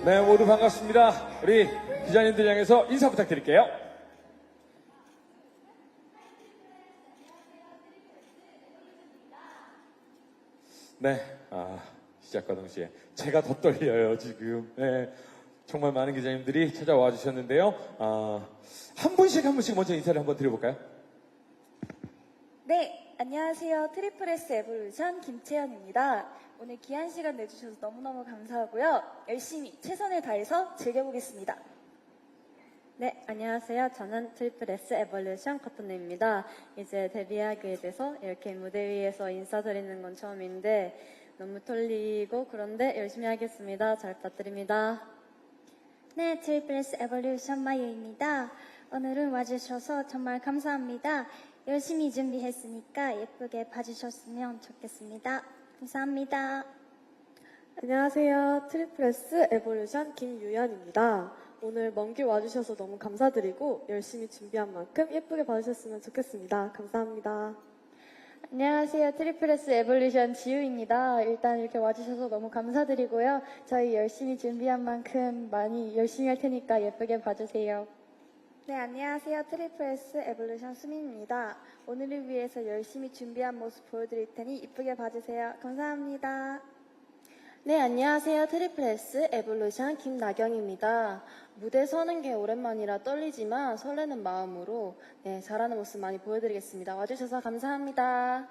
네, 모두 반갑습니다. 우리 기자님들 향해서 인사 부탁드릴게요. 네, 시작과 동시에 제가 더 떨려요, 지금. 네, 정말 많은 기자님들이 찾아와 주셨는데요. 한 분씩 먼저 인사를 한번 드려볼까요? 네, 안녕하세요. 트리플 S 에볼루션 김채연입니다. 오늘 귀한 시간 내주셔서 너무너무 감사하고요. 열심히 최선을 다해서 즐겨보겠습니다. 네, 안녕하세요. 저는 트리플 S 에볼루션 커튼입니다. 이제 데뷔하게 돼서 이렇게 무대 위에서 인사드리는 건 처음인데 너무 떨리고 그런데 열심히 하겠습니다. 잘 부탁드립니다. 네, 트리플 S 에볼루션 마유입니다. 오늘은 와주셔서 정말 감사합니다. 열심히 준비했으니까 예쁘게 봐주셨으면 좋겠습니다. 감사합니다. 안녕하세요. 트리플 S 에볼루션 김유연입니다. 오늘 먼 길 와주셔서 너무 감사드리고 열심히 준비한 만큼 예쁘게 봐주셨으면 좋겠습니다. 감사합니다. 안녕하세요. 트리플 S 에볼루션 지우입니다. 일단 이렇게 와주셔서 너무 감사드리고요. 저희 열심히 준비한 만큼 많이 열심히 할 테니까 예쁘게 봐주세요. 네, 안녕하세요. 트리플 S 에볼루션 수민입니다. 오늘을 위해서 열심히 준비한 모습 보여드릴 테니 이쁘게 봐주세요. 감사합니다. 네, 안녕하세요. 트리플 S 에볼루션 김나경입니다. 무대 서는 게 오랜만이라 떨리지만 설레는 마음으로 잘하는 모습 많이 보여드리겠습니다. 와주셔서 감사합니다.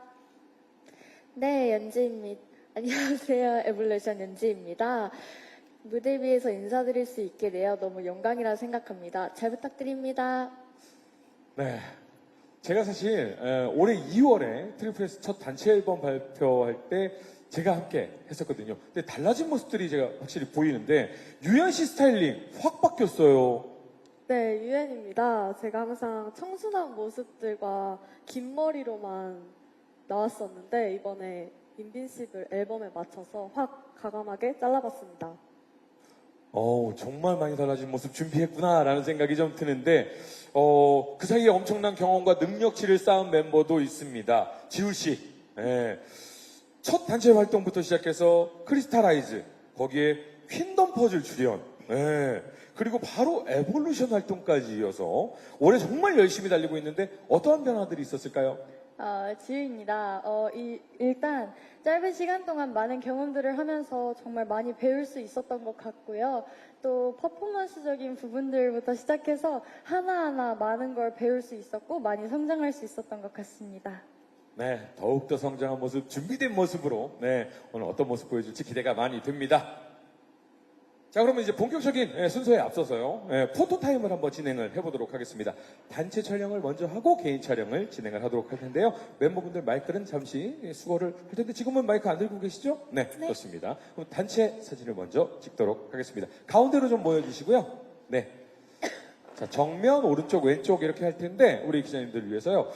네, 연지입니다. 안녕하세요. 에볼루션 연지입니다. 무대 위에서 인사드릴 수 있게 되어 너무 영광이라 생각합니다. 잘 부탁드립니다. 네. 제가 사실 올해 2월에 트리플 S 첫 단체 앨범 발표할 때 제가 함께 했었거든요. 근데 달라진 모습들이 제가 확실히 보이는데 유연 씨 스타일링 확 바뀌었어요. 네, 유엔입니다. 제가 항상 청순한 모습들과 긴 머리로만 나왔었는데 이번에 인빈시블 앨범에 맞춰서 확 과감하게 잘라봤습니다. 정말 많이 달라진 모습 준비했구나라는 생각이 좀 드는데, 그 사이에 엄청난 경험과 능력치를 쌓은 멤버도 있습니다. 지우 씨. 예. 첫 단체 활동부터 시작해서 크리스탈라이즈, 거기에 퀸덤 퍼즐 출연, 예. 그리고 바로 에볼루션 활동까지 이어서 올해 정말 열심히 달리고 있는데 어떠한 변화들이 있었을까요? 지우입니다. 일단 짧은 시간 동안 많은 경험들을 하면서 정말 많이 배울 수 있었던 것 같고요. 또 퍼포먼스적인 부분들부터 시작해서 하나하나 많은 걸 배울 수 있었고 많이 성장할 수 있었던 것 같습니다. 네, 더욱더 성장한 모습, 준비된 모습으로, 네, 오늘 어떤 모습 보여줄지 기대가 많이 됩니다. 자, 그러면 이제 본격적인 순서에 앞서서요, 포토타임을 한번 진행을 해보도록 하겠습니다. 단체 촬영을 먼저 하고 개인 촬영을 진행을 하도록 할 텐데요. 멤버분들 마이크는 잠시 수거를 할 텐데 지금은 마이크 안 들고 계시죠? 네, 좋습니다. 그럼 단체 사진을 먼저 찍도록 하겠습니다. 가운데로 좀 모여주시고요. 네. 자, 정면, 오른쪽, 왼쪽 이렇게 할 텐데 우리 기자님들 위해서요,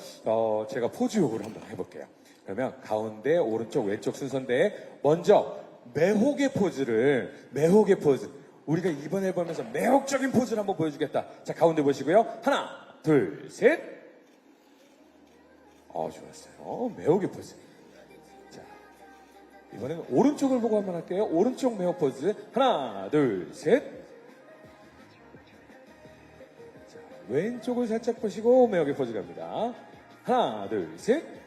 제가 포즈 요구를 한번 해볼게요. 그러면 가운데, 오른쪽, 왼쪽 순서인데 먼저 매혹의 포즈. 우리가 이번 앨범에서 매혹적인 포즈를 한번 보여주겠다. 자, 가운데 보시고요. 하나, 둘, 셋. 좋았어요. 매혹의 포즈. 자, 이번에는 오른쪽을 보고 한번 할게요. 오른쪽 매혹 포즈. 하나, 둘, 셋. 자, 왼쪽을 살짝 보시고 매혹의 포즈 갑니다. 하나, 둘, 셋.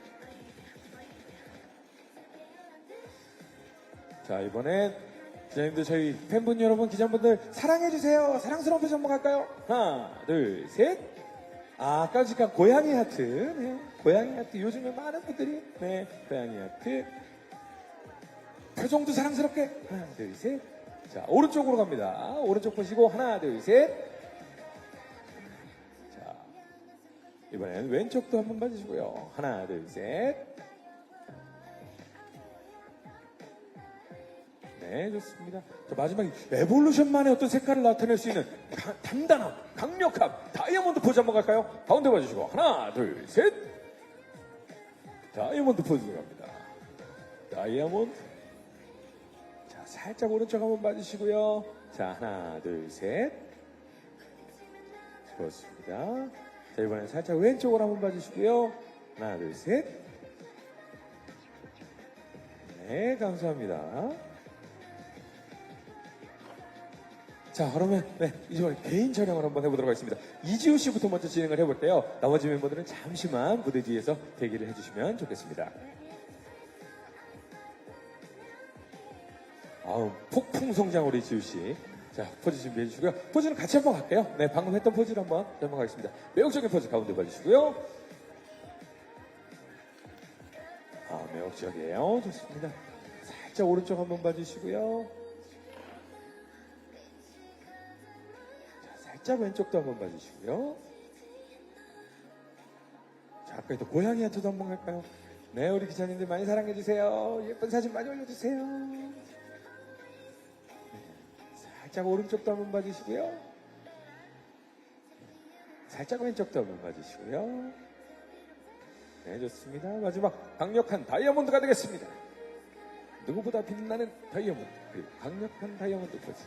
자, 이번엔 기자님들, 저희 팬분 여러분, 기자분들 사랑해주세요. 사랑스러운 표정 한번 갈까요? 하나, 둘, 셋. 깜찍한 고양이 하트. 네, 고양이 하트. 요즘에 많은 분들이, 네, 고양이 하트. 표정도 사랑스럽게. 하나, 둘, 셋. 자, 오른쪽으로 갑니다. 오른쪽 보시고, 하나, 둘, 셋. 자, 이번엔 왼쪽도 한번 봐주시고요. 하나, 둘, 셋. 네, 좋습니다. 자, 마지막에 에볼루션만의 어떤 색깔을 나타낼 수 있는 단단함, 강력함, 다이아몬드 포즈 한번 갈까요? 가운데 봐주시고 하나, 둘, 셋. 다이아몬드 포즈 갑니다. 다이아몬드. 자, 살짝 오른쪽 한번 봐주시고요. 자, 하나, 둘, 셋. 좋습니다. 자, 이번엔 살짝 왼쪽으로 한번 봐주시고요. 하나, 둘, 셋. 네, 감사합니다. 자, 그러면 이제 개인 촬영을 한번 해보도록 하겠습니다. 이지우 씨부터 먼저 진행을 해볼게요. 나머지 멤버들은 잠시만 무대 뒤에서 대기를 해주시면 좋겠습니다. 아우, 폭풍 성장 우리 지우 씨. 자, 포즈 준비해 주시고요. 포즈는 같이 한번 갈게요. 네, 방금 했던 포즈를 한번 가겠습니다. 매혹적인 포즈 가운데 봐주시고요. 아, 매혹적이에요. 좋습니다. 살짝 오른쪽 한번 봐주시고요. 자, 살짝 왼쪽도 한번 봐주시고요. 자, 아까 또 고양이 하트도 한번 갈까요? 네, 우리 기자님들 많이 사랑해주세요. 예쁜 사진 많이 올려주세요. 네, 살짝 오른쪽도 한번 봐주시고요. 살짝 왼쪽도 한번 봐주시고요. 네, 좋습니다. 마지막 강력한 다이아몬드가 되겠습니다. 누구보다 빛나는 다이아몬드, 그리고 강력한 다이아몬드 포즈.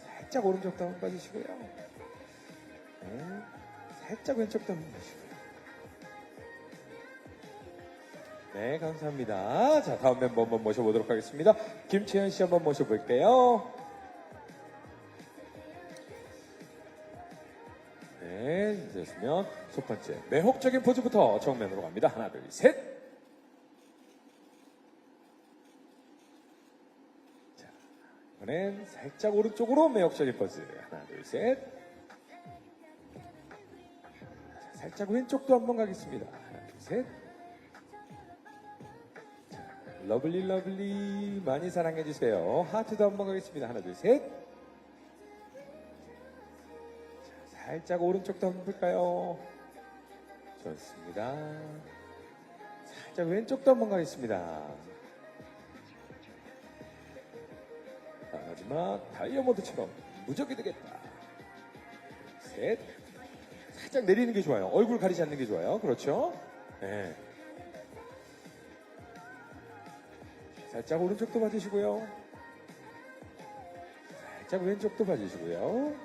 살짝 오른쪽도 한번 봐주시고요. 네, 살짝 왼쪽도 한번 봐주시고요. 네, 감사합니다. 자, 다음 멤버 한번 모셔보도록 하겠습니다. 김채연 씨 한번 모셔볼게요. 네, 됐으면 첫 번째 매혹적인 포즈부터 정면으로 갑니다. 하나, 둘, 셋. 자, 이번엔 살짝 오른쪽으로 매혹적인 포즈. 하나, 둘, 셋. 자, 살짝 왼쪽도 한번 가겠습니다. 하나, 둘, 셋. 러블리 러블리 많이 사랑해주세요. 하트도 한번 가겠습니다. 하나 둘 셋. 자, 살짝 오른쪽도 한번 볼까요? 좋습니다. 살짝 왼쪽도 한번 가겠습니다. 자, 마지막 다이아몬드처럼 무적이 되겠다. 셋. 살짝 내리는 게 좋아요. 얼굴 가리지 않는 게 좋아요. 그렇죠? 네. 살짝 오른쪽도 봐주시고요. 살짝 왼쪽도 봐주시고요.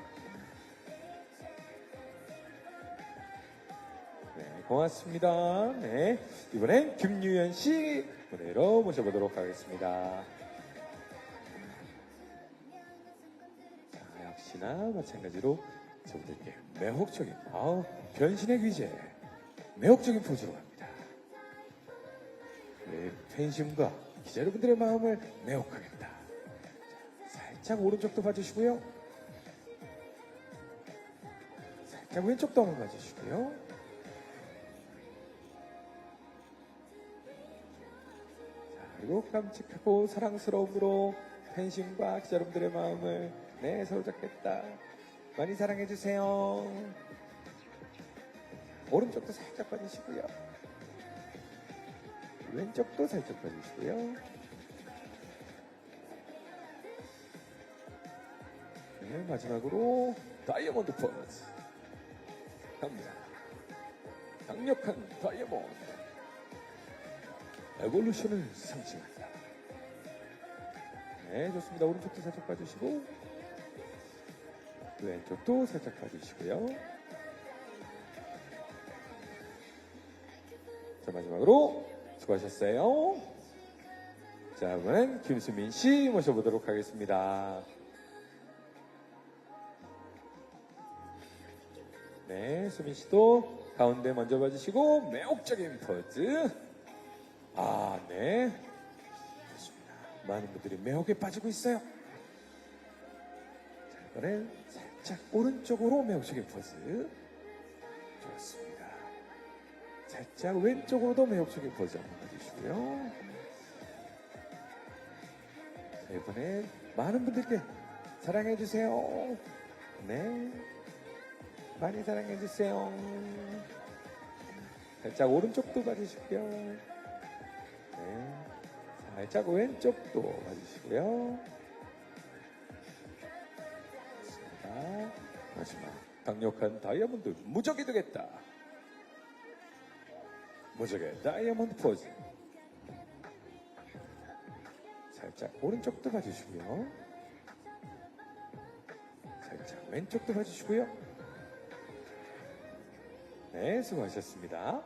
네, 고맙습니다. 네, 이번엔 김유연 씨 무대로 모셔보도록 하겠습니다. 자, 역시나 마찬가지로 저분들께 매혹적인, 변신의 귀재, 매혹적인 포즈로 갑니다. 네, 팬심과 기자 여러분들의 마음을 매혹하겠다. 자, 살짝 오른쪽도 봐주시고요. 살짝 왼쪽도 한번 봐주시고요. 자, 그리고 깜찍하고 사랑스러움으로 팬심과 기자 여러분들의 마음을 사로잡겠다. 많이 사랑해주세요. 오른쪽도 살짝 봐주시고요. 왼쪽도 살짝 봐주시고요. 네, 마지막으로 다이아몬드 포즈 갑니다. 강력한 다이아몬드 에볼루션을 상징한다. 네, 좋습니다. 오른쪽도 살짝 봐주시고 왼쪽도 살짝 봐주시고요. 자, 마지막으로 수고하셨어요. 자, 이번엔 김수민 씨 모셔보도록 하겠습니다. 네, 수민 씨도 가운데 먼저 봐주시고 매혹적인 포즈. 아, 네. 좋습니다. 많은 분들이 매혹에 빠지고 있어요. 자, 이번엔 살짝 오른쪽으로 매혹적인 포즈. 좋습니다. 살짝 왼쪽으로도 매혹적인 포즈 한번 해주시고요. 자, 이번엔 많은 분들께 사랑해주세요. 네. 많이 사랑해주세요. 살짝 오른쪽도 봐주시고요. 네. 살짝 왼쪽도 봐주시고요. 좋습니다. 마지막 강력한 다이아몬드 무적이 되겠다. 무적의 다이아몬드 포즈. 살짝 오른쪽도 봐주시고요. 살짝 왼쪽도 봐주시고요. 네, 수고하셨습니다.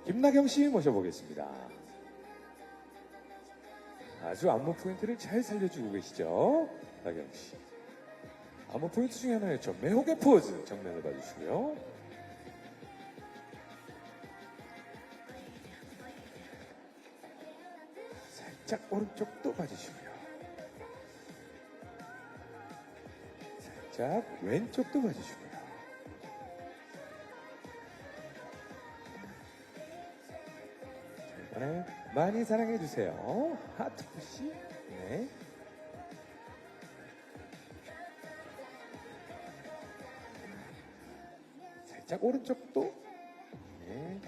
김나경 씨 모셔보겠습니다. 아주 안무 포인트를 잘 살려주고 계시죠? 나경 씨. 안무 포인트 중에 하나였죠. 매혹의 포즈 정면을 봐주시고요. 살짝 오른쪽도 봐주시고요. 살짝 왼쪽도 봐주시고요. 자, 이번에 많이 사랑해주세요. 하트 푸시. 네. 살짝 오른쪽도. 네.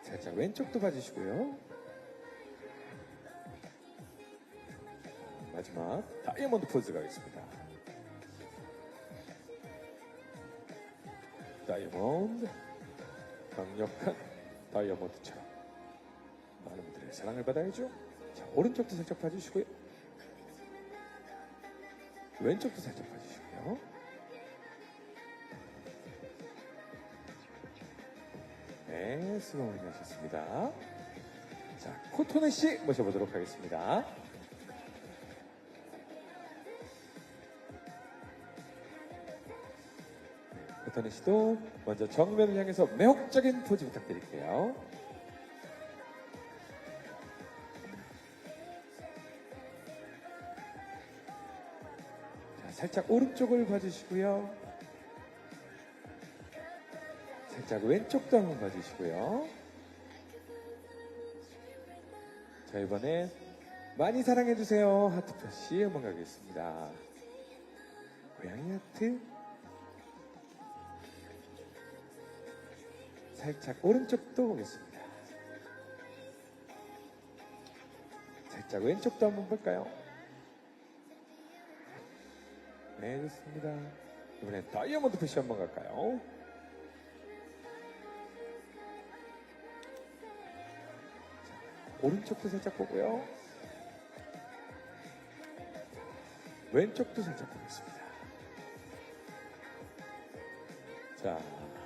살짝 왼쪽도 봐주시고요. 마지막 다이아몬드 포즈 가겠습니다. 다이아몬드, 강력한 다이아몬드처럼 많은 분들의 사랑을 받아야죠. 자, 오른쪽도 살짝 봐주시고요. 왼쪽도 살짝 봐주시고요. 네, 수고 많이 하셨습니다. 자, 코토네 씨 모셔보도록 하겠습니다. 코토네 씨도 먼저 정면을 향해서 매혹적인 포즈 부탁드릴게요. 자, 살짝 오른쪽을 봐주시고요. 살짝 왼쪽도 한번 봐주시고요. 자, 이번엔 많이 사랑해주세요. 하트 표시 한번 가겠습니다. 고양이 하트. 살짝 오른쪽도 보겠습니다. 살짝 왼쪽도 한번 볼까요? 네, 좋습니다. 이번엔 다이아몬드 표시 한번 갈까요? 자, 오른쪽도 살짝 보고요. 왼쪽도 살짝 보겠습니다. 자,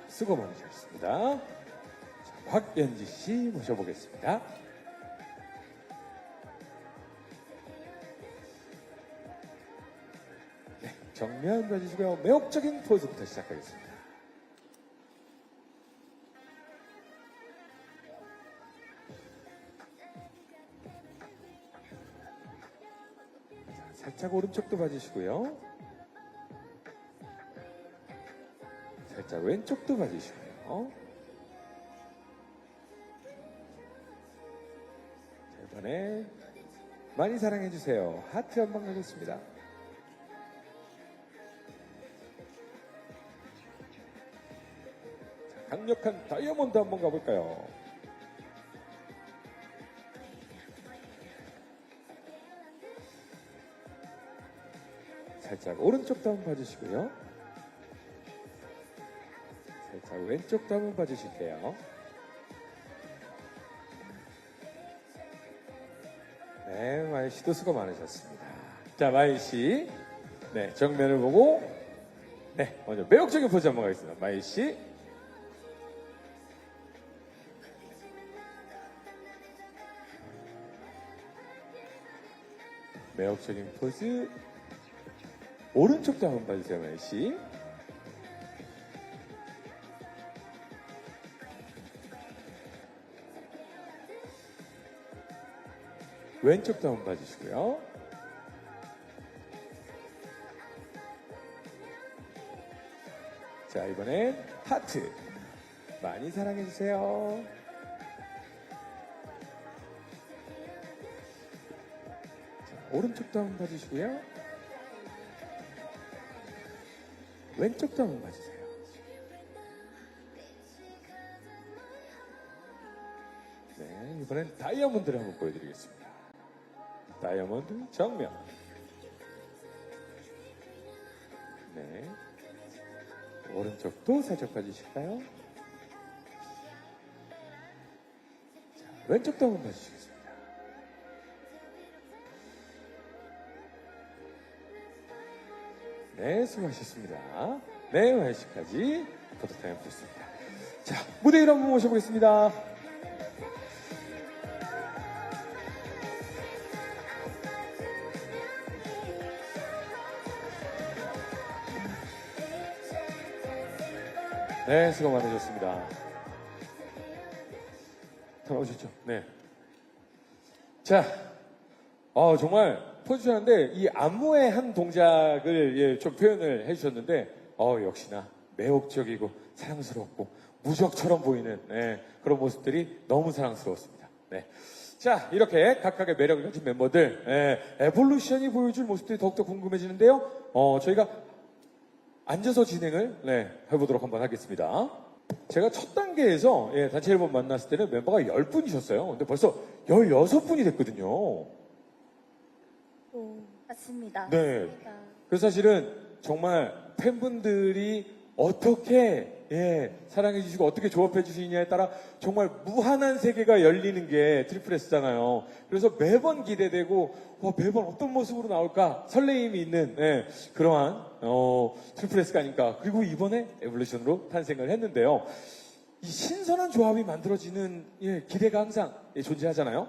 수고 많으셨습니다. 자, 곽연지 씨 모셔보겠습니다. 네, 정면 봐주시고요. 매혹적인 포즈부터 시작하겠습니다. 자, 살짝 오른쪽도 봐주시고요. 살짝 왼쪽도 봐주시고요. 자, 이번에 많이 사랑해주세요. 하트 한번 가겠습니다. 자, 강력한 다이아몬드 한번 가볼까요? 살짝 오른쪽도 한번 봐주시고요. 살짝 왼쪽도 한번 봐주실게요. 네, 마이 씨도 수고 많으셨습니다. 자, 마이 씨. 네, 정면을 보고, 네, 먼저 매혹적인 포즈 한번 가겠습니다. 마이 씨. 매혹적인 포즈. 오른쪽도 한번 봐주세요, 마이 씨. 왼쪽도 한번 봐주시고요. 자, 이번엔 하트. 많이 사랑해주세요. 자, 오른쪽도 한번 봐주시고요. 왼쪽도 한번 봐주세요. 네, 이번엔 다이아몬드를 한번 보여드리겠습니다. 다이아몬드 정면. 네. 오른쪽도 살짝 봐주실까요? 자, 왼쪽도 한번 봐주시겠습니다. 네, 수고하셨습니다. 네, 마이씨까지 포토타임 됐습니다. 자, 무대 위로 한번 모셔보겠습니다. 네, 수고 많으셨습니다. 돌아오셨죠? 네. 자, 정말 포즈하는데 이 안무의 한 동작을 좀 표현을 해주셨는데, 역시나 매혹적이고 사랑스럽고 무적처럼 보이는 그런 모습들이 너무 사랑스러웠습니다. 네. 자, 이렇게 각각의 매력을 가진 멤버들, 에볼루션이 보여줄 모습들이 더욱더 궁금해지는데요. 저희가 앉아서 진행을 해보도록 한번 하겠습니다. 제가 첫 단계에서 단체 앨범 만났을 때는 멤버가 10분이셨어요. 근데 벌써 16분이 됐거든요. 맞습니다. 네. 그래서 사실은 정말 팬분들이 어떻게 사랑해 주시고 어떻게 조합해 주시느냐에 따라 정말 무한한 세계가 열리는 게 트리플 S잖아요. 그래서 매번 기대되고 매번 어떤 모습으로 나올까 설레임이 있는 그러한 트리플 S가 아닐까. 그리고 이번에 에볼루션으로 탄생을 했는데요. 이 신선한 조합이 만들어지는 기대가 항상 존재하잖아요.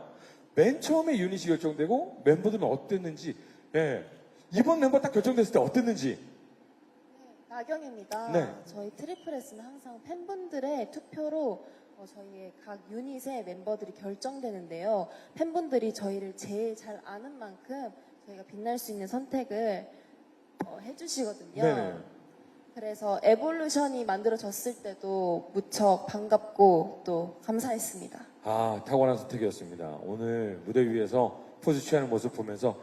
맨 처음에 유닛이 결정되고 멤버들은 어땠는지, 이번 멤버 딱 결정됐을 때 어땠는지. 나경입니다. 네. 저희 트리플 S는 항상 팬분들의 투표로 저희의 각 유닛의 멤버들이 결정되는데요. 팬분들이 저희를 제일 잘 아는 만큼 저희가 빛날 수 있는 선택을 해주시거든요. 네네. 그래서 에볼루션이 만들어졌을 때도 무척 반갑고 또 감사했습니다. 탁월한 선택이었습니다. 오늘 무대 위에서 포즈 취하는 모습 보면서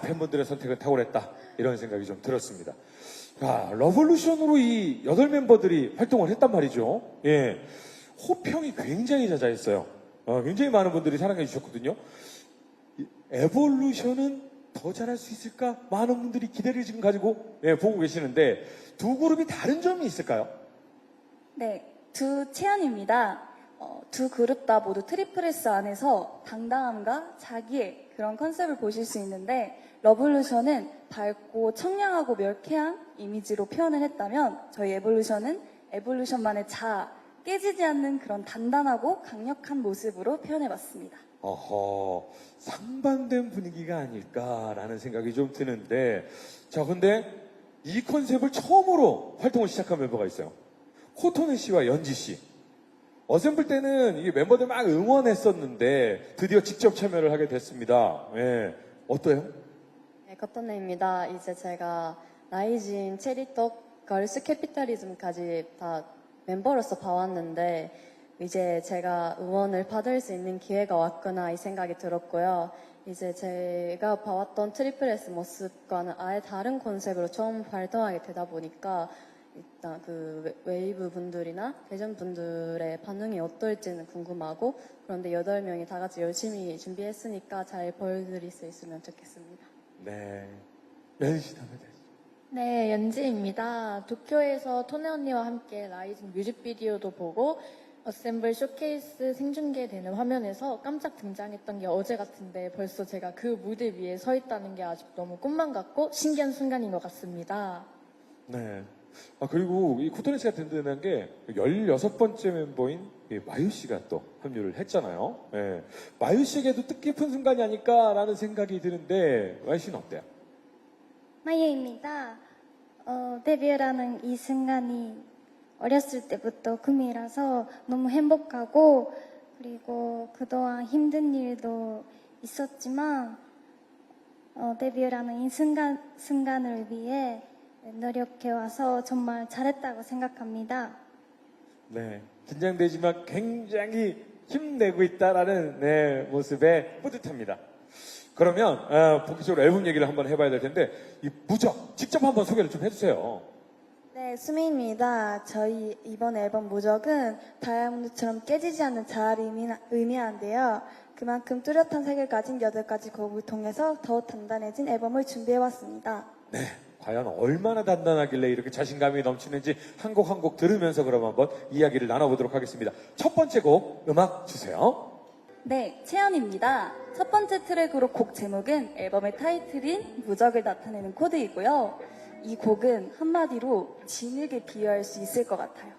팬분들의 선택은 탁월했다 이런 생각이 좀 들었습니다. 러블루션으로 이 8멤버들이 활동을 했단 말이죠. 호평이 굉장히 자자했어요. 굉장히 많은 분들이 사랑해 주셨거든요. 에볼루션은 더 잘할 수 있을까? 많은 분들이 기대를 지금 가지고 보고 계시는데 두 그룹이 다른 점이 있을까요? 네, 두 채연입니다. 두 그룹 다 모두 트리플 S 안에서 당당함과 자기의 그런 컨셉을 보실 수 있는데 러블루션은 밝고 청량하고 명쾌한 이미지로 표현을 했다면 저희 에볼루션은 에볼루션만의 자아, 깨지지 않는 그런 단단하고 강력한 모습으로 표현해봤습니다. 상반된 분위기가 아닐까라는 생각이 좀 드는데 근데 이 컨셉을 처음으로 활동을 시작한 멤버가 있어요. 코토네 씨와 연지 씨. 어셈블 때는 이게 멤버들 막 응원했었는데 드디어 직접 참여를 하게 됐습니다. 어때요? 네, 커터네입니다. 이제 제가 라이진, 체리떡, 걸스 캐피탈리즘까지 다 멤버로서 봐왔는데 이제 제가 응원을 받을 수 있는 기회가 왔구나 이 생각이 들었고요. 이제 제가 봐왔던 트리플 S 모습과는 아예 다른 컨셉으로 처음 활동하게 되다 보니까 일단 그 웨이브 분들이나 대전 분들의 반응이 어떨지는 궁금하고 그런데 8명이 다 같이 열심히 준비했으니까 잘 보여드릴 수 있으면 좋겠습니다. 네. 연지 씨 다음에 네, 연지입니다. 도쿄에서 토네 언니와 함께 라이징 뮤직비디오도 보고 어셈블 쇼케이스 생중계되는 화면에서 깜짝 등장했던 게 어제 같은데 벌써 제가 그 무대 위에 서 있다는 게 아직 너무 꿈만 같고 신기한 순간인 것 같습니다. 네. 그리고 이 코토네 씨가 든든한 게 16번째 멤버인 마유 씨가 또 합류를 했잖아요. 마유 씨에게도 뜻깊은 순간이 아닐까라는 생각이 드는데 마유 씨는 어때요? 마유입니다. 데뷔라는 이 순간이 어렸을 때부터 꿈이라서 너무 행복하고 그리고 그동안 힘든 일도 있었지만 데뷔라는 이 순간을 위해 노력해와서 정말 잘했다고 생각합니다. 네. 긴장되지만 굉장히 힘내고 있다라는 모습에 뿌듯합니다. 그러면 본격적으로 앨범 얘기를 한번 해봐야 될 텐데 이 무적 직접 한번 소개를 좀 해주세요. 네, 수미입니다. 저희 이번 앨범 무적은 다이아몬드처럼 깨지지 않는 자아를 의미하는데요. 그만큼 뚜렷한 색을 가진 8가지 곡을 통해서 더욱 단단해진 앨범을 준비해왔습니다. 네. 과연 얼마나 단단하길래 이렇게 자신감이 넘치는지 한 곡 한 곡 들으면서 그럼 한번 이야기를 나눠보도록 하겠습니다. 첫 번째 곡 음악 주세요. 네, 채연입니다. 첫 번째 트랙으로 곡 제목은 앨범의 타이틀인 무적을 나타내는 코드이고요. 이 곡은 한마디로 진흙에 비유할 수 있을 것 같아요.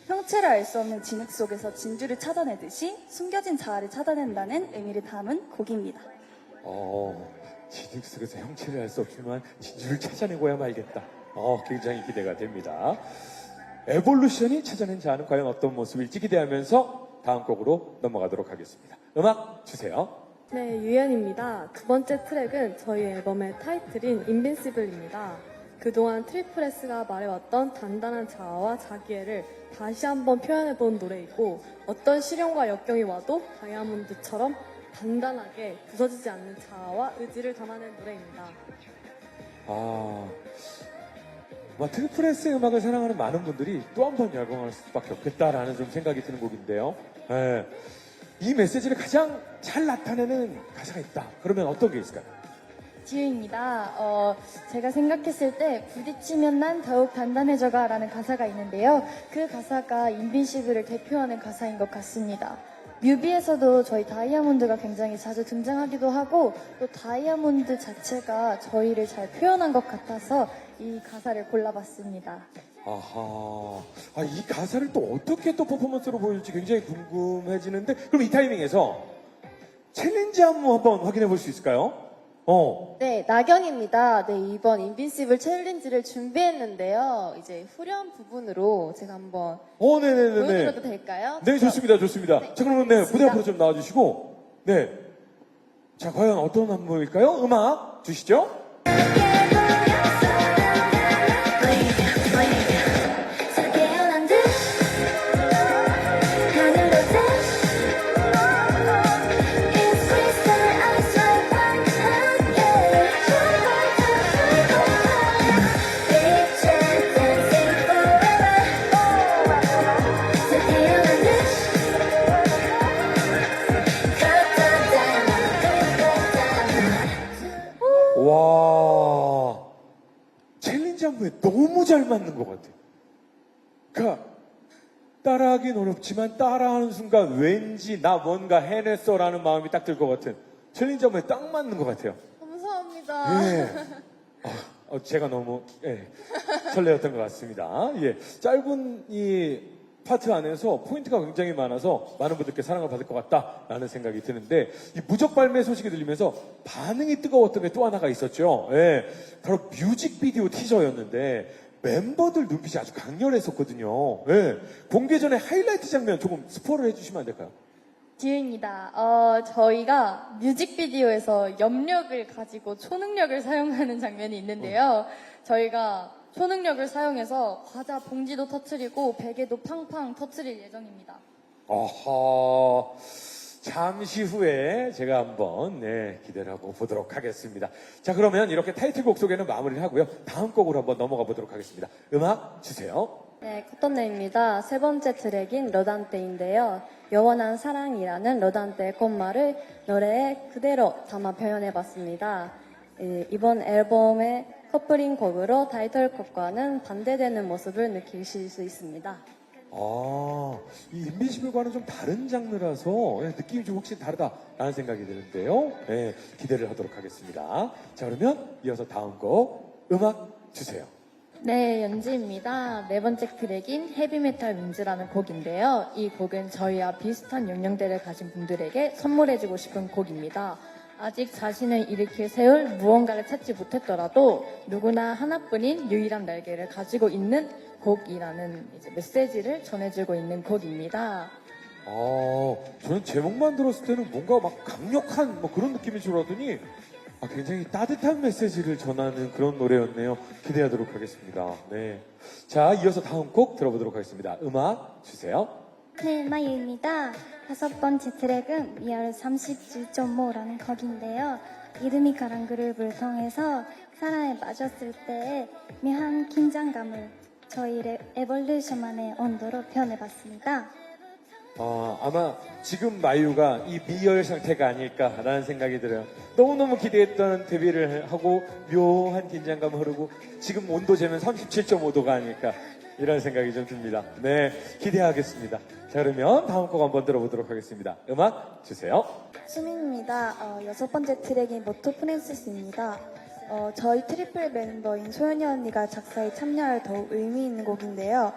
형체를 알 수 없는 진흙 속에서 진주를 찾아내듯이 숨겨진 자아를 찾아낸다는 의미를 담은 곡입니다. 진흙 속에서 형체를 알 수 없지만 진주를 찾아내고야 말겠다. 굉장히 기대가 됩니다. 에볼루션이 찾아낸 자아는 과연 어떤 모습일지 기대하면서 다음 곡으로 넘어가도록 하겠습니다. 음악 주세요. 네, 유연입니다. 두 번째 트랙은 저희 앨범의 타이틀인 인빈시블입니다. 그동안 트리플 S가 말해왔던 단단한 자아와 자기애를 다시 한번 표현해본 노래이고 어떤 시련과 역경이 와도 다이아몬드처럼 단단하게 부서지지 않는 자아와 의지를 담아낸 노래입니다. 트리플 S의 음악을 사랑하는 많은 분들이 또 한 번 열광할 수밖에 없겠다라는 좀 생각이 드는 곡인데요. 예. 이 메시지를 가장 잘 나타내는 가사가 있다. 그러면 어떤 게 있을까요? 지우입니다. 제가 생각했을 때 부딪히면 난 더욱 단단해져가 라는 가사가 있는데요. 그 가사가 인빈시블을 대표하는 가사인 것 같습니다. 뮤비에서도 저희 다이아몬드가 굉장히 자주 등장하기도 하고 또 다이아몬드 자체가 저희를 잘 표현한 것 같아서 이 가사를 골라봤습니다. 아하. 이 가사를 또 어떻게 또 퍼포먼스로 보일지 굉장히 궁금해지는데 그럼 이 타이밍에서 챌린지 안무 한번 확인해 볼 수 있을까요? 네, 나경입니다. 네, 이번 인빈시블 챌린지를 준비했는데요. 이제 후렴 부분으로 제가 한번 네네네네. 보여드려도 될까요? 네, 좋습니다, 좋습니다. 네, 자, 그러면 네, 무대 알겠습니다. 앞으로 좀 나와주시고, 네. 자, 과연 어떤 안무일까요? 음악 주시죠. 와, 챌린지 안무에 너무 잘 맞는 것 같아요. 그러니까 따라하긴 어렵지만 따라하는 순간 왠지 나 뭔가 해냈어라는 마음이 딱 들 것 같은 챌린지 안무에 딱 맞는 것 같아요. 감사합니다. 예. 제가 너무 설레었던 것 같습니다. 예, 짧은 이 파트 안에서 포인트가 굉장히 많아서 많은 분들께 사랑을 받을 것 같다라는 생각이 드는데 이 무적 발매 소식이 들리면서 반응이 뜨거웠던 게 또 하나가 있었죠. 예, 바로 뮤직비디오 티저였는데 멤버들 눈빛이 아주 강렬했었거든요. 예, 공개 전에 하이라이트 장면 조금 스포를 해주시면 안 될까요? 지우입니다. 저희가 뮤직비디오에서 염력을 가지고 초능력을 사용하는 장면이 있는데요. 저희가 초능력을 사용해서 과자 봉지도 터트리고 베개도 팡팡 터트릴 예정입니다. 어허, 잠시 후에 제가 한번 기대를 하고 보도록 하겠습니다. 자, 그러면 이렇게 타이틀곡 소개는 마무리를 하고요. 다음 곡으로 한번 넘어가 보도록 하겠습니다. 음악 주세요. 네, 코토네입니다. 세 번째 트랙인 러단테인데요. 영원한 사랑이라는 러단테의 꽃말을 노래에 그대로 담아 표현해봤습니다. 이번 앨범의 커플링 곡으로 타이틀곡과는 반대되는 모습을 느끼실 수 있습니다. 이 인비시블과는 좀 다른 장르라서 느낌이 좀 확실히 다르다라는 생각이 드는데요. 기대를 하도록 하겠습니다. 자, 그러면 이어서 다음 곡 음악 주세요. 네, 연지입니다. 네 번째 트랙인 헤비메탈 윈즈라는 곡인데요. 이 곡은 저희와 비슷한 연령대를 가진 분들에게 선물해주고 싶은 곡입니다. 아직 자신을 일으킬 세울 무언가를 찾지 못했더라도 누구나 하나뿐인 유일한 날개를 가지고 있는 곡이라는 이제 메시지를 전해주고 있는 곡입니다. 저는 제목만 들었을 때는 뭔가 막 강력한 그런 느낌이 들었더니 굉장히 따뜻한 메시지를 전하는 그런 노래였네요. 기대하도록 하겠습니다. 네. 자, 이어서 다음 곡 들어보도록 하겠습니다. 음악 주세요. 네, 마유입니다. 다섯 번째 트랙은 미아르 37.5라는 곡인데요. 이름이 가란 그룹을 통해서 사랑에 빠졌을 때의 묘한 긴장감을 저희 에볼루션만의 온도로 표현해봤습니다. 아마 지금 마유가 이 미열 상태가 아닐까라는 생각이 들어요. 너무너무 기대했던 데뷔를 하고 묘한 긴장감 흐르고 지금 온도 재면 37.5도가 아닐까 이런 생각이 좀 듭니다. 네, 기대하겠습니다. 자, 그러면 다음 곡 한번 들어보도록 하겠습니다. 음악 주세요. 수민입니다. 여섯 번째 트랙인 모토 프린세스입니다. 저희 트리플 멤버인 소연이 언니가 작사에 참여할 더욱 의미 있는 곡인데요.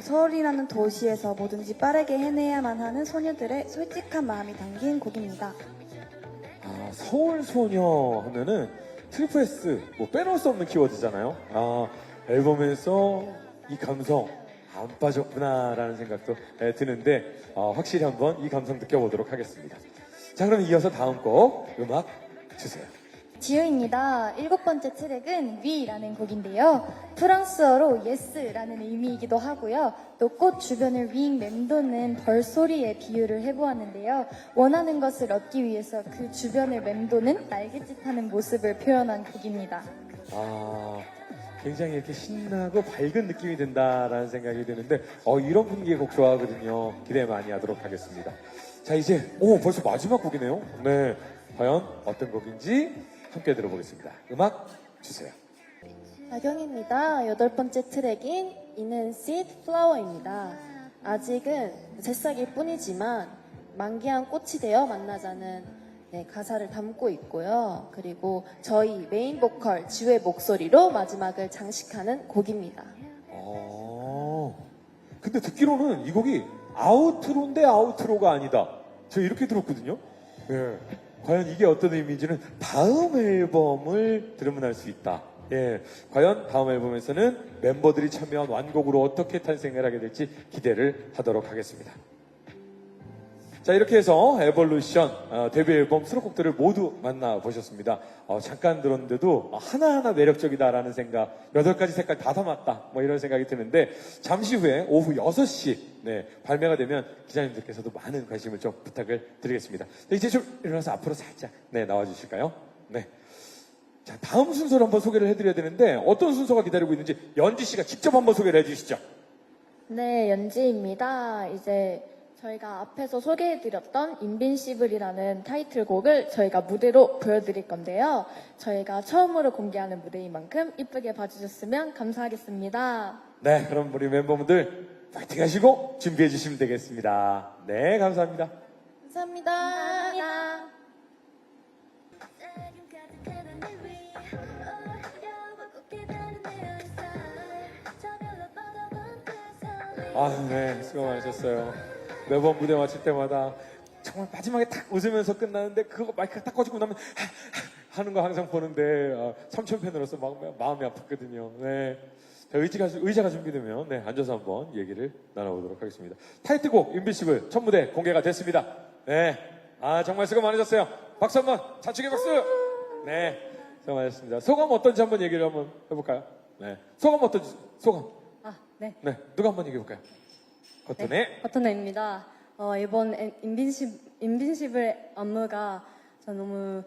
서울이라는 도시에서 뭐든지 빠르게 해내야만 하는 소녀들의 솔직한 마음이 담긴 곡입니다. 서울 소녀 하면은 트리플 S 빼놓을 수 없는 키워드잖아요. 앨범에서 이 감성 안 빠졌구나라는 생각도 드는데 확실히 한번 이 감성 느껴보도록 하겠습니다. 자, 그럼 이어서 다음 곡 음악 주세요. 지우입니다. 7번째 트랙은 위라는 곡인데요. 프랑스어로 yes라는 의미이기도 하고요. 또 꽃 주변을 윙 맴도는 벌소리에 비유를 해보았는데요. 원하는 것을 얻기 위해서 그 주변을 맴도는 날갯짓하는 모습을 표현한 곡입니다. 굉장히 이렇게 신나고 밝은 느낌이 든다라는 생각이 드는데 이런 분위기의 곡 좋아하거든요. 기대 많이 하도록 하겠습니다. 자, 이제 벌써 마지막 곡이네요. 네, 과연 어떤 곡인지 함께 들어보겠습니다. 음악 주세요. 나경입니다. 8번째 트랙인 이는 Seed Flower입니다. 아직은 새싹일 뿐이지만 만개한 꽃이 되어 만나자는 가사를 담고 있고요. 그리고 저희 메인 보컬 지우의 목소리로 마지막을 장식하는 곡입니다. 근데 듣기로는 이 곡이 아우트로인데 아우트로가 아니다. 저 이렇게 들었거든요. 예. 과연 이게 어떤 의미인지는 다음 앨범을 들으면 알 수 있다. 예. 과연 다음 앨범에서는 멤버들이 참여한 완곡으로 어떻게 탄생을 하게 될지 기대를 하도록 하겠습니다. 자, 이렇게 해서 에볼루션 데뷔 앨범 수록곡들을 모두 만나보셨습니다. 잠깐 들었는데도 하나하나 매력적이다라는 생각, 8가지 색깔 다 담았다, 뭐 이런 생각이 드는데 잠시 후에 오후 6시 발매가 되면 기자님들께서도 많은 관심을 좀 부탁을 드리겠습니다. 이제 좀 일어나서 앞으로 살짝 나와주실까요? 네. 자, 다음 순서를 한번 소개를 해드려야 되는데 어떤 순서가 기다리고 있는지 연지 씨가 직접 한번 소개를 해주시죠. 네, 연지입니다. 이제 저희가 앞에서 소개해드렸던 인빈시블이라는 타이틀곡을 저희가 무대로 보여드릴 건데요. 저희가 처음으로 공개하는 무대인 만큼 이쁘게 봐주셨으면 감사하겠습니다. 네, 그럼 우리 멤버분들 파이팅 하시고 준비해 주시면 되겠습니다. 네, 감사합니다. 감사합니다. 네, 수고 많으셨어요. 매번 무대 마칠 때마다 정말 마지막에 딱 웃으면서 끝나는데 그거 마이크가 딱 꺼지고 나면 하는 거 항상 보는데 삼촌팬으로서 마음이 아팠거든요. 네. 자, 의자가 준비되면 앉아서 한번 얘기를 나눠보도록 하겠습니다. 타이틀곡 인비시블 첫 무대 공개가 됐습니다. 네. 정말 수고 많으셨어요. 박수 한번, 자축의 박수! 네. 수고 많으셨습니다. 소감 어떤지 한번 얘기를 한번 해볼까요? 네. 소감 어떤지, 소감. 네. 네. 누가 한번 얘기해볼까요? 커튼입니다. 이번 인빈시블 안무가 너무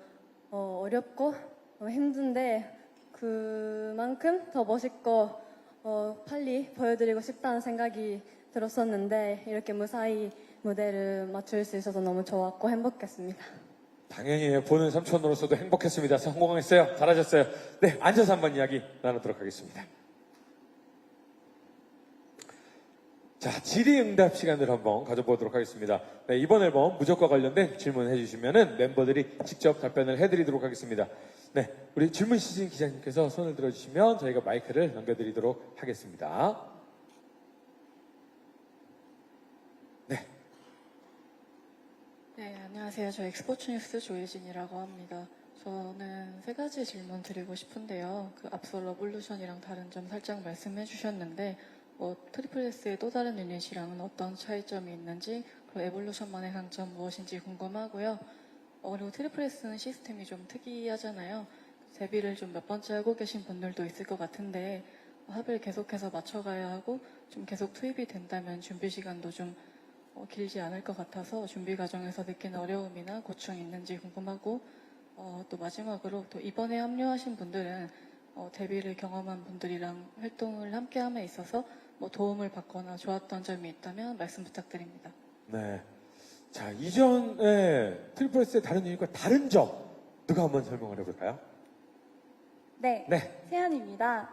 어렵고 너무 힘든데 그만큼 더 멋있고 빨리 보여드리고 싶다는 생각이 들었었는데 이렇게 무사히 무대를 맞출 수 있어서 너무 좋았고 행복했습니다. 당연히 보는 삼촌으로서도 행복했습니다. 성공했어요. 잘하셨어요. 네, 앉아서 한번 이야기 나누도록 하겠습니다. 자, 질의응답 시간을 한번 가져보도록 하겠습니다. 네, 이번 앨범 무적과 관련된 질문해 주시면은 member들이 직접 답변을 해드리도록 하겠습니다. 네, 우리 질문 시즌 기자님께서 손을 들어주시면 저희가 마이크를 넘겨드리도록 하겠습니다. 네, 안녕하세요. 저 엑스포츠뉴스 조혜진이라고 합니다. 저는 3가지 질문 드리고 싶은데요. 그 앞서 러블루션이랑 다른 점 살짝 말씀해 주셨는데 트리플 S의 또 다른 유닛이랑은 어떤 차이점이 있는지, 그리고 에볼루션만의 강점 무엇인지 궁금하고요. 그리고 트리플 S는 시스템이 좀 특이하잖아요. 데뷔를 좀 몇 번째 하고 계신 분들도 있을 것 같은데 합을 계속해서 맞춰가야 하고 좀 계속 투입이 된다면 준비 시간도 좀 길지 않을 것 같아서 준비 과정에서 느낀 어려움이나 고충이 있는지 궁금하고, 또 마지막으로 또 이번에 합류하신 분들은 데뷔를 경험한 분들이랑 활동을 함께함에 있어서 도움을 받거나 좋았던 점이 있다면 말씀 부탁드립니다. 네. 자, 이전에 트리플 S의 다른 유닛과 다른 점 누가 한번 설명을 해볼까요? 네, 네. 세연입니다.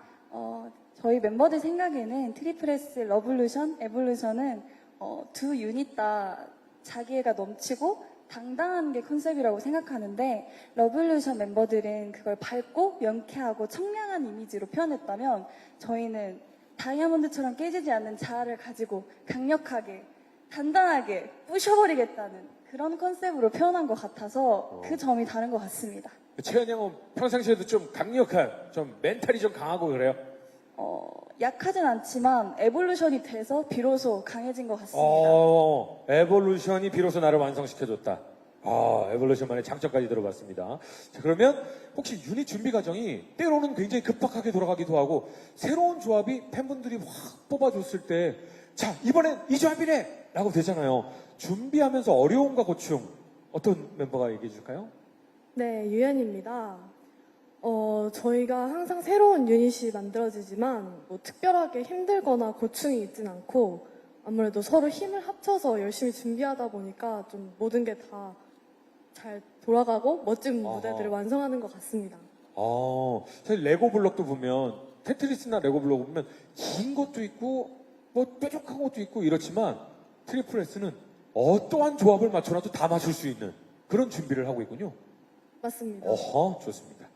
저희 멤버들 생각에는 트리플 S, 러블루션, 에볼루션은 두 유닛 다 자기애가 넘치고 당당한 게 컨셉이라고 생각하는데, 러블루션 멤버들은 그걸 밝고 명쾌하고 청량한 이미지로 표현했다면 저희는 다이아몬드처럼 깨지지 않는 자아를 가지고 강력하게 단단하게 부셔버리겠다는 그런 컨셉으로 표현한 것 같아서 그 점이 다른 것 같습니다. 채연 양은 평상시에도 좀 강력한, 좀 멘탈이 좀 강하고 그래요? 약하진 않지만 에볼루션이 돼서 비로소 강해진 것 같습니다. 에볼루션이 비로소 나를 완성시켜줬다. 에볼루션만의 장점까지 들어봤습니다. 자, 그러면 혹시 유닛 준비 과정이 때로는 굉장히 급박하게 돌아가기도 하고 새로운 조합이 팬분들이 확 뽑아줬을 때 자, 이번엔 이 조합이래! 라고 되잖아요. 준비하면서 어려움과 고충 어떤 멤버가 얘기해 줄까요? 네, 유연입니다. 저희가 항상 새로운 유닛이 만들어지지만 뭐 특별하게 힘들거나 고충이 있진 않고 아무래도 서로 힘을 합쳐서 열심히 준비하다 보니까 좀 모든 게 다 잘 돌아가고 멋진 무대들을 완성하는 것 같습니다. 사실 레고 블록도 보면 테트리스나 레고 블록 보면 긴 것도 있고 뭐 뾰족한 것도 있고 이렇지만 트리플 S는 어떠한 조합을 맞춰놔도 다 맞출 수 있는 그런 준비를 하고 있군요. 맞습니다. 좋습니다.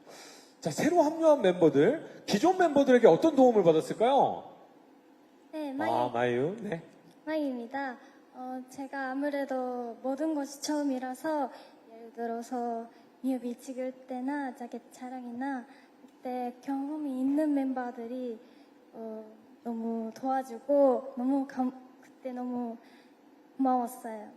자, 새로 합류한 멤버들, 기존 멤버들에게 어떤 도움을 받았을까요? 네, 마유. 네. 마이입니다. 제가 아무래도 모든 것이 처음이라서 예를 들어서 뮤비 찍을 때나 자켓 촬영이나 그때 경험이 있는 멤버들이 너무 도와주고 그때 너무 고마웠어요.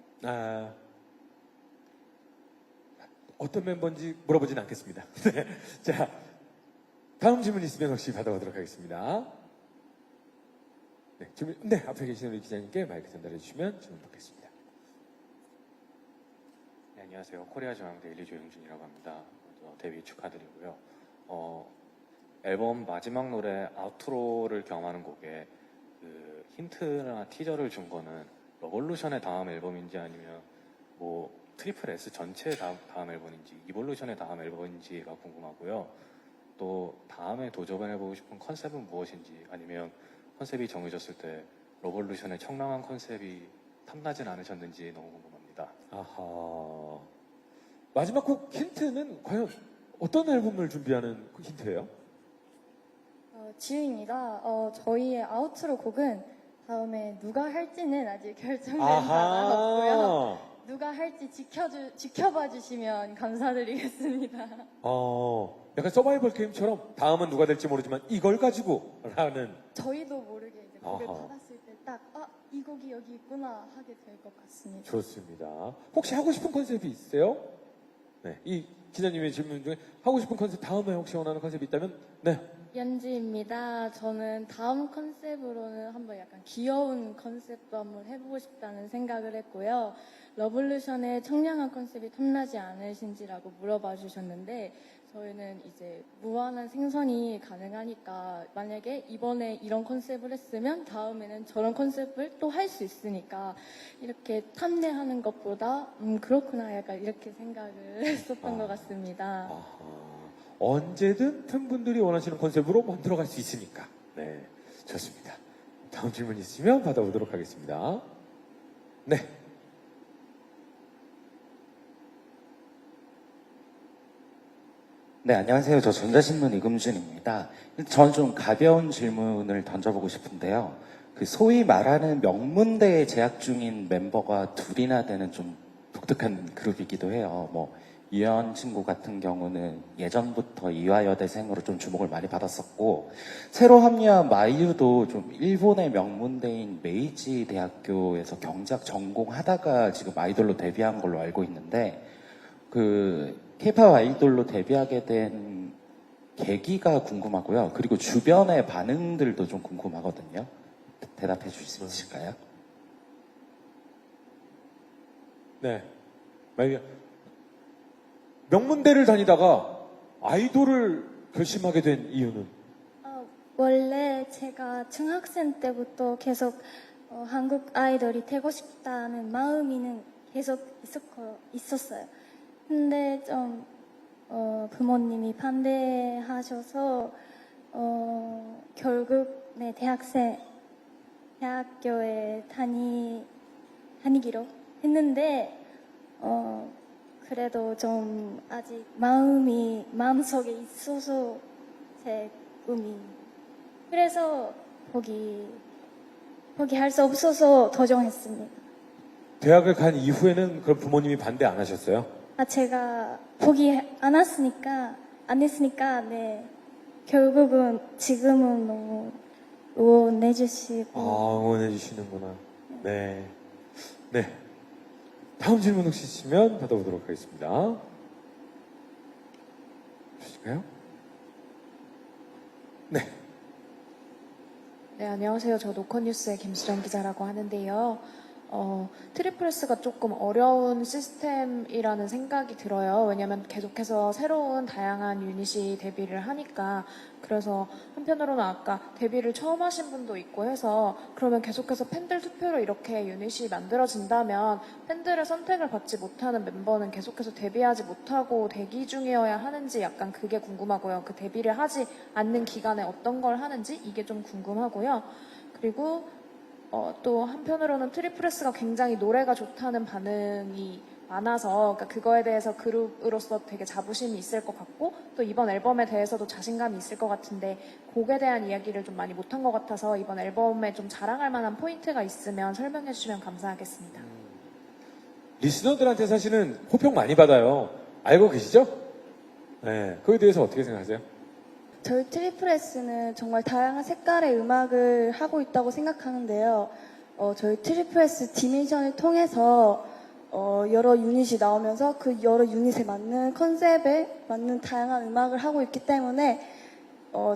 어떤 멤버인지 물어보진 않겠습니다. 네. 자, 다음 질문 있으면 혹시 받아보도록 하겠습니다. 네, 앞에 계시는 우리 기자님께 마이크 전달해 주시면 질문 받겠습니다. 네, 안녕하세요. 코리아 중앙데일리 조영준이라고 합니다. 먼저 데뷔 축하드리고요. 앨범 마지막 노래 아우트로를 겸하는 곡에 그 힌트나 티저를 준 거는 러볼루션의 다음 앨범인지 아니면 뭐 트리플 S 전체의 다음 앨범인지 이볼루션의 다음 앨범인지가 궁금하고요. 또 다음에 도전해보고 싶은 컨셉은 무엇인지 아니면 컨셉이 정해졌을 때 러볼루션의 청량한 컨셉이 탐나진 않으셨는지 너무 궁금합니다. 마지막 곡 힌트는 과연 어떤 앨범을 준비하는 힌트예요? 지우입니다. 저희의 아우트로 곡은 다음에 누가 할지는 아직 결정된 바는 없고요. 누가 할지 지켜봐 주시면 감사드리겠습니다. 약간 서바이벌 게임처럼 다음은 누가 될지 모르지만 이걸 가지고 라는. 저희도 모르게 이제 곡을 받았을 때 딱 이 곡이 여기 있구나 하게 될 것 같습니다. 좋습니다. 혹시 하고 싶은 컨셉이 있으세요? 네, 이 기자님의 질문 중에 하고 싶은 컨셉 다음에 혹시 원하는 컨셉이 있다면 네. 연지입니다. 저는 다음 컨셉으로는 한번 약간 귀여운 컨셉도 한번 해보고 싶다는 생각을 했고요. 러블루션의 청량한 컨셉이 탐나지 않으신지라고 물어봐 주셨는데 저희는 이제 무한한 생성이 가능하니까 만약에 이번에 이런 컨셉을 했으면 다음에는 저런 컨셉을 또 할 수 있으니까 이렇게 탐내하는 것보다 그렇구나 약간 이렇게 생각을 했었던 것 같습니다. 언제든 팬분들이 원하시는 컨셉으로 만들어갈 수 있으니까. 네, 좋습니다. 다음 질문 있으면 받아보도록 하겠습니다. 네. 네, 안녕하세요. 저 전자신문 이금준입니다. 저는 좀 가벼운 질문을 던져보고 싶은데요. 그 소위 말하는 명문대에 재학 중인 멤버가 둘이나 되는 좀 독특한 그룹이기도 해요. 뭐 유연 친구 같은 경우는 예전부터 이화여대생으로 좀 주목을 많이 받았었고 새로 합류한 마이유도 좀 일본의 명문대인 메이지 대학교에서 경제학 전공하다가 지금 아이돌로 데뷔한 걸로 알고 있는데 그 K-팝 아이돌로 데뷔하게 된 계기가 궁금하고요. 그리고 주변의 반응들도 좀 궁금하거든요. 대답해 주실 수 있을까요? 네. 만약에 명문대를 다니다가 아이돌을 결심하게 된 이유는? 원래 제가 중학생 때부터 계속 한국 아이돌이 되고 싶다는 마음이 계속 있었어요. 근데 좀 부모님이 반대하셔서 결국 네, 대학교에 다니기로 했는데 그래도 좀 아직 마음속에 있어서 제 꿈이 그래서 포기할 수 없어서 도전했습니다. 대학을 간 이후에는 그럼 부모님이 반대 안 하셨어요? 제가 포기 안 했으니까 네 결국은 지금은 너무 응원해주시고 응원해주시는구나. 네. 네. 다음 질문 혹시 있으면 받아보도록 하겠습니다. 주실까요? 네. 네, 안녕하세요. 저 노컷뉴스의 김수정 기자라고 하는데요. 트리플스가 조금 어려운 시스템이라는 생각이 들어요. 왜냐하면 계속해서 새로운 다양한 유닛이 데뷔를 하니까. 그래서 한편으로는 아까 데뷔를 처음 하신 분도 있고 해서 그러면 계속해서 팬들 투표로 이렇게 유닛이 만들어진다면 팬들의 선택을 받지 못하는 멤버는 계속해서 데뷔하지 못하고 대기 중이어야 하는지 약간 그게 궁금하고요. 그 데뷔를 하지 않는 기간에 어떤 걸 하는지 이게 좀 궁금하고요. 그리고 또 한편으로는 트리플스가 굉장히 노래가 좋다는 반응이 많아서 그러니까 그거에 대해서 그룹으로서 되게 자부심이 있을 것 같고 또 이번 앨범에 대해서도 자신감이 있을 것 같은데 곡에 대한 이야기를 좀 많이 못한 것 같아서 이번 앨범에 좀 자랑할 만한 포인트가 있으면 설명해 주시면 감사하겠습니다. 리스너들한테 사실은 호평 많이 받아요. 알고 계시죠? 네. 그거에 대해서 어떻게 생각하세요? 저희 트리플S는 정말 다양한 색깔의 음악을 하고 있다고 생각하는데요. 저희 트리플S 디미션을 통해서 여러 유닛이 나오면서 그 여러 유닛에 맞는 컨셉에 맞는 다양한 음악을 하고 있기 때문에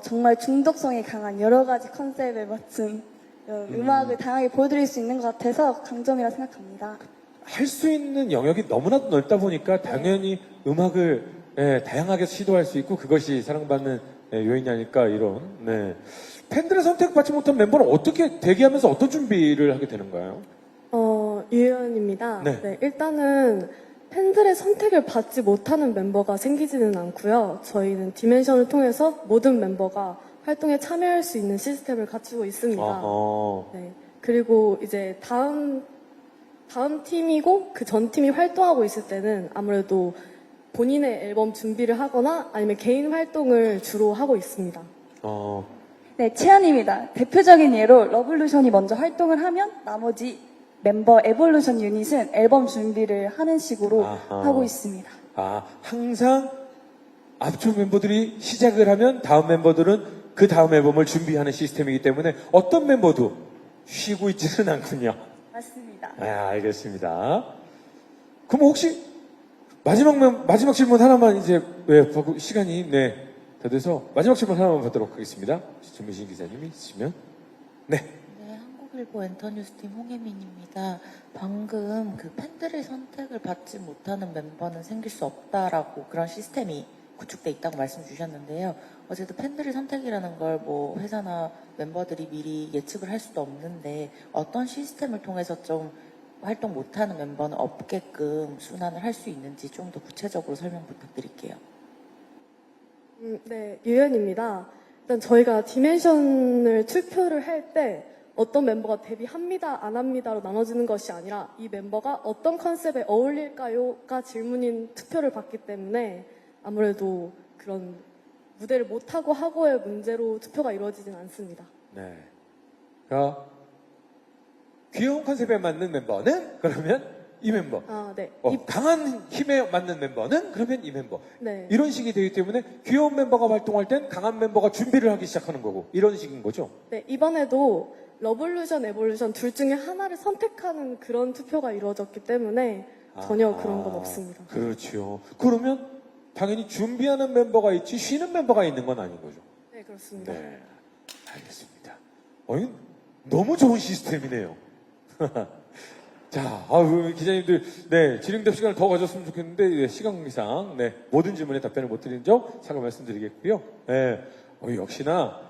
정말 중독성이 강한 여러 가지 컨셉에 맞춘 음악을 다양하게 보여드릴 수 있는 것 같아서 강점이라 생각합니다. 할 수 있는 영역이 너무나도 넓다 보니까 당연히 음악을 다양하게 시도할 수 있고 그것이 사랑받는 요인이 아닐까 이런. 네. 팬들의 선택받지 못한 멤버는 어떻게 대기하면서 어떤 준비를 하게 되는가요? 유연입니다. 네. 네, 일단은 팬들의 선택을 받지 못하는 멤버가 생기지는 않고요. 저희는 디멘션을 통해서 모든 멤버가 활동에 참여할 수 있는 시스템을 갖추고 있습니다. 네. 그리고 이제 다음 팀이고 그 전 팀이 활동하고 있을 때는 아무래도 본인의 앨범 준비를 하거나 아니면 개인 활동을 주로 하고 있습니다. 네, 채연입니다. 대표적인 예로 러블루션이 먼저 활동을 하면 나머지 멤버 에볼루션 유닛은 앨범 준비를 하는 식으로 하고 있습니다. 항상 앞쪽 멤버들이 시작을 하면 다음 멤버들은 그 다음 앨범을 준비하는 시스템이기 때문에 어떤 멤버도 쉬고 있지는 않군요. 맞습니다. 알겠습니다. 그럼 혹시 마지막 질문 하나만 이제 시간이 다 돼서 마지막 질문 하나만 받도록 하겠습니다. 전미신 기자님이 있으시면 네, 한국일보 엔터뉴스팀 홍혜민입니다. 방금 그 팬들의 선택을 받지 못하는 멤버는 생길 수 없다라고 그런 시스템이 구축돼 있다고 말씀 주셨는데요. 어쨌든 팬들의 선택이라는 걸 뭐 회사나 멤버들이 미리 예측을 할 수도 없는데 어떤 시스템을 통해서 좀 활동 못하는 멤버는 없게끔 순환을 할 수 있는지 좀 더 구체적으로 설명 부탁드릴게요. 네, 유연입니다. 일단 저희가 디멘션을 투표를 할 때 어떤 멤버가 데뷔합니다, 안 합니다로 나눠지는 것이 아니라 이 멤버가 어떤 컨셉에 어울릴까요가 질문인 투표를 받기 때문에 아무래도 그런 무대를 못하고 하고의 문제로 투표가 이루어지진 않습니다. 네. 귀여운 컨셉에 맞는 멤버는 그러면 이 멤버. 네. 강한 힘에 맞는 멤버는 그러면 이 멤버. 네. 이런 식이 되기 때문에 귀여운 멤버가 활동할 땐 강한 멤버가 준비를 하기 시작하는 거고 이런 식인 거죠. 네, 이번에도 러블루션, 에볼루션 둘 중에 하나를 선택하는 그런 투표가 이루어졌기 때문에 전혀 그런 건 없습니다. 그렇죠. 그러면 당연히 준비하는 멤버가 있지 쉬는 멤버가 있는 건 아닌 거죠. 네, 그렇습니다. 네, 알겠습니다. 너무 좋은 시스템이네요. 자, 기자님들, 질의응답 시간을 더 가졌으면 좋겠는데, 시간 관계상, 모든 질문에 답변을 못 드린 점 사과 말씀드리겠고요. 역시나,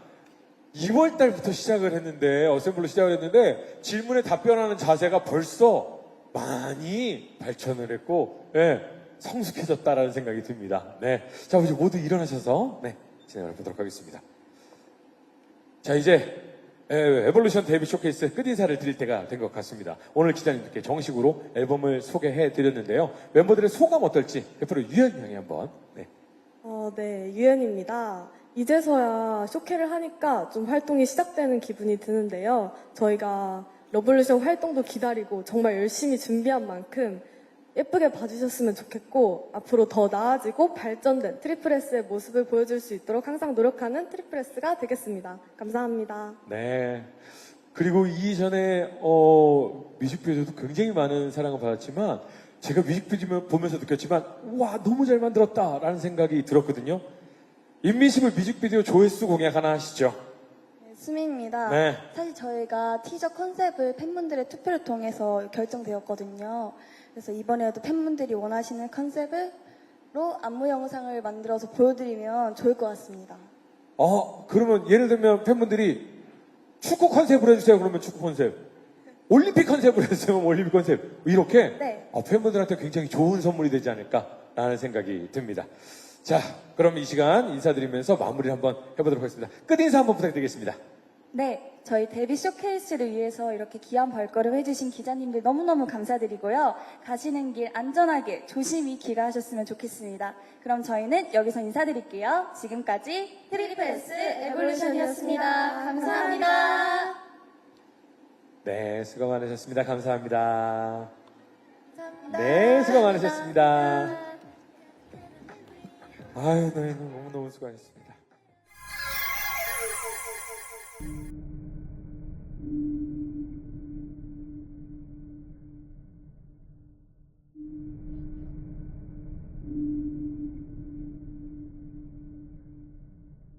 2월 달부터 시작을 했는데, 어셈블로 시작을 했는데, 질문에 답변하는 자세가 벌써 많이 발전을 했고, 성숙해졌다라는 생각이 듭니다. 자, 이제 모두 일어나셔서, 진행을 해보도록 하겠습니다. 자, 이제, 에볼루션 데뷔 쇼케이스 끝인사를 드릴 때가 된 것 같습니다. 오늘 기자님들께 정식으로 앨범을 소개해 드렸는데요. 멤버들의 소감 어떨지 옆으로 유연 양이 한번. 네, 유연입니다. 이제서야 쇼케를 하니까 좀 활동이 시작되는 기분이 드는데요. 저희가 러블루션 활동도 기다리고 정말 열심히 준비한 만큼 예쁘게 봐주셨으면 좋겠고 앞으로 더 나아지고 발전된 트리플 S의 모습을 보여줄 수 있도록 항상 노력하는 트리플 S가 되겠습니다. 감사합니다. 네. 그리고 이전에 뮤직비디오도 굉장히 많은 사랑을 받았지만 제가 뮤직비디오 보면서 느꼈지만 와 너무 잘 만들었다라는 생각이 들었거든요. 인민심을 뮤직비디오 조회수 공약 하나 하시죠. 네, 수미입니다. 네. 사실 저희가 티저 컨셉을 팬분들의 투표를 통해서 결정되었거든요. 그래서 이번에도 팬분들이 원하시는 컨셉으로 안무 영상을 만들어서 보여드리면 좋을 것 같습니다. 그러면 예를 들면 팬분들이 축구 컨셉으로 해주세요. 그러면 축구 컨셉. 올림픽 컨셉으로 해주세요. 올림픽 컨셉. 이렇게 네. 팬분들한테 굉장히 좋은 선물이 되지 않을까라는 생각이 듭니다. 자, 그럼 이 시간 인사드리면서 마무리를 한번 해보도록 하겠습니다. 끝인사 한번 부탁드리겠습니다. 네, 저희 데뷔 쇼케이스를 위해서 이렇게 귀한 발걸음 해주신 기자님들 너무너무 감사드리고요. 가시는 길 안전하게 조심히 귀가하셨으면 좋겠습니다. 그럼 저희는 여기서 인사드릴게요. 지금까지 트리플 S 에볼루션이었습니다. 감사합니다. 네, 수고 많으셨습니다. 감사합니다. 네, 수고 많으셨습니다. 아유, 너무너무 수고하셨습니다.